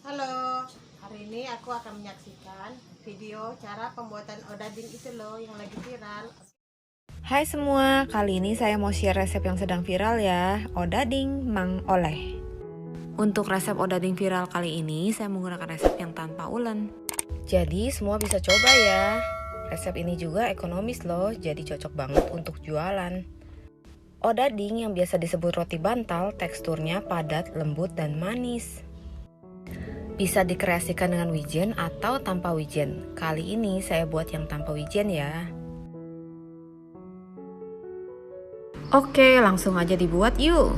Halo, hari ini aku akan menyaksikan video cara pembuatan odading itu loh yang lagi viral. Hai semua, kali ini saya mau share resep yang sedang viral ya, odading Mang Oleh. Untuk resep odading viral kali ini, saya menggunakan resep yang tanpa ulen. Jadi semua bisa coba ya. Resep ini juga ekonomis loh, jadi cocok banget untuk jualan. Odading yang biasa disebut roti bantal, teksturnya padat, lembut, dan manis. Bisa dikreasikan dengan wijen atau tanpa wijen. Kali ini saya buat yang tanpa wijen ya. Oke, langsung aja dibuat yuk.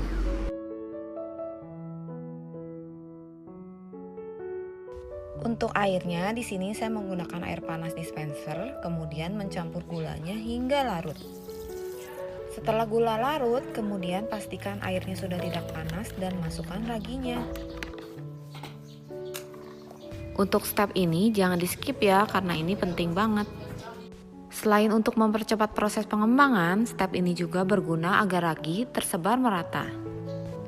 Untuk airnya, di sini saya menggunakan air panas dispenser, kemudian mencampur gulanya hingga larut. Setelah gula larut, kemudian pastikan airnya sudah tidak panas dan masukkan raginya. Untuk step ini jangan di skip ya, karena ini penting banget. Selain untuk mempercepat proses pengembangan, step ini juga berguna agar ragi tersebar merata.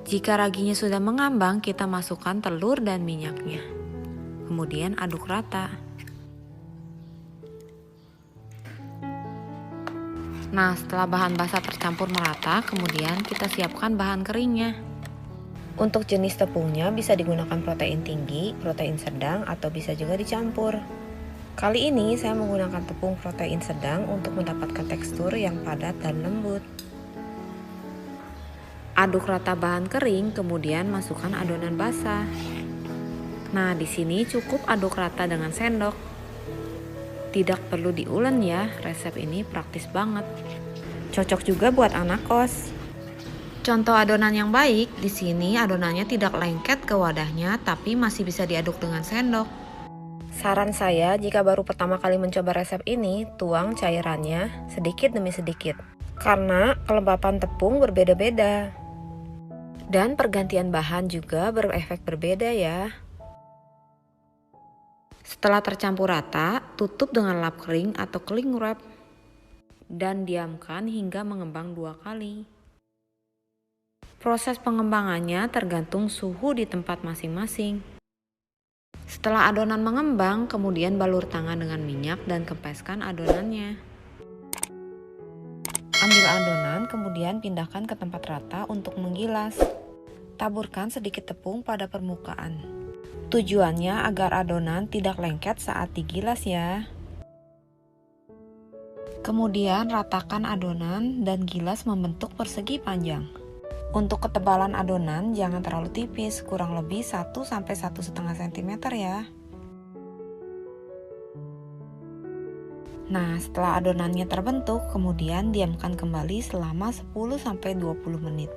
Jika raginya sudah mengambang, kita masukkan telur dan minyaknya. Kemudian aduk rata. Nah, setelah bahan basah tercampur merata, kemudian kita siapkan bahan keringnya. Untuk jenis tepungnya bisa digunakan protein tinggi, protein sedang, atau bisa juga dicampur. Kali ini saya menggunakan tepung protein sedang untuk mendapatkan tekstur yang padat dan lembut. Aduk rata bahan kering, kemudian masukkan adonan basah. Nah, di sini cukup aduk rata dengan sendok. Tidak perlu diulen ya, resep ini praktis banget. Cocok juga buat anak kos. Contoh adonan yang baik, di sini adonannya tidak lengket ke wadahnya, tapi masih bisa diaduk dengan sendok. Saran saya, jika baru pertama kali mencoba resep ini, tuang cairannya sedikit demi sedikit. Karena kelembapan tepung berbeda-beda. Dan pergantian bahan juga berefek berbeda ya. Setelah tercampur rata, tutup dengan lap kering atau cling wrap. Dan diamkan hingga mengembang 2 kali. Proses pengembangannya tergantung suhu di tempat masing-masing. Setelah adonan mengembang, kemudian balur tangan dengan minyak dan kempeskan adonannya. Ambil adonan, kemudian pindahkan ke tempat rata untuk menggilas. Taburkan sedikit tepung pada permukaan. Tujuannya agar adonan tidak lengket saat digilas ya. Kemudian ratakan adonan dan gilas membentuk persegi panjang. Untuk ketebalan adonan jangan terlalu tipis, kurang lebih 1–1,5 cm ya. Nah, setelah adonannya terbentuk, kemudian diamkan kembali selama 10–20 menit.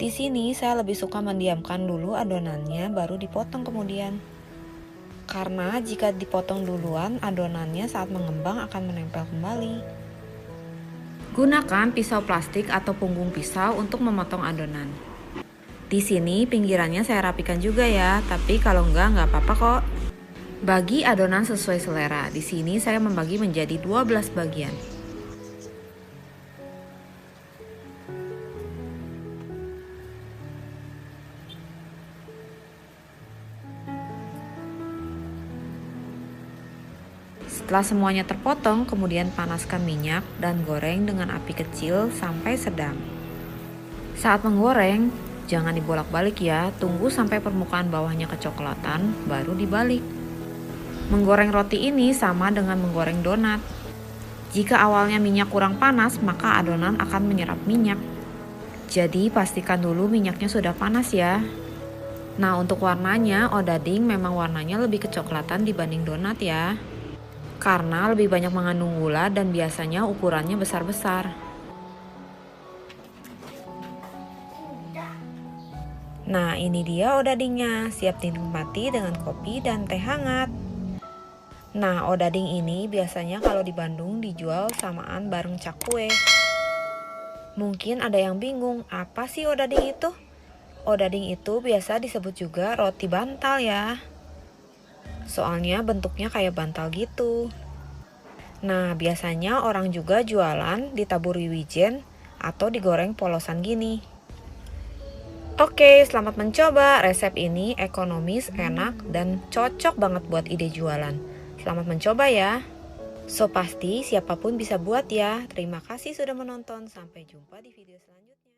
Di sini saya lebih suka mendiamkan dulu adonannya baru dipotong kemudian. Karena jika dipotong duluan, adonannya saat mengembang akan menempel kembali. Gunakan pisau plastik atau punggung pisau untuk memotong adonan. Di sini pinggirannya saya rapikan juga ya, tapi kalau nggak apa-apa kok. Bagi adonan sesuai selera. Di sini saya membagi menjadi 12 bagian. Setelah semuanya terpotong, kemudian panaskan minyak dan goreng dengan api kecil sampai sedang. Saat menggoreng, jangan dibolak-balik ya, tunggu sampai permukaan bawahnya kecoklatan, baru dibalik. Menggoreng roti ini sama dengan menggoreng donat. Jika awalnya minyak kurang panas, maka adonan akan menyerap minyak. Jadi pastikan dulu minyaknya sudah panas ya. Nah, untuk warnanya, odading memang warnanya lebih kecoklatan dibanding donat ya. Karena lebih banyak mengandung gula dan biasanya ukurannya besar-besar. Nah, ini dia odadingnya, siap dinikmati dengan kopi dan teh hangat. Nah, odading ini biasanya kalau di Bandung dijual samaan bareng cakwe. Mungkin ada yang bingung, apa sih odading itu? Odading itu biasa disebut juga roti bantal ya. Soalnya bentuknya kayak bantal gitu. Nah, biasanya orang juga jualan ditaburi wijen atau digoreng polosan gini. Oke, selamat mencoba. Resep ini ekonomis, enak, dan cocok banget buat ide jualan. Selamat mencoba ya. So pasti siapapun bisa buat ya. Terima kasih sudah menonton. Sampai jumpa di video selanjutnya.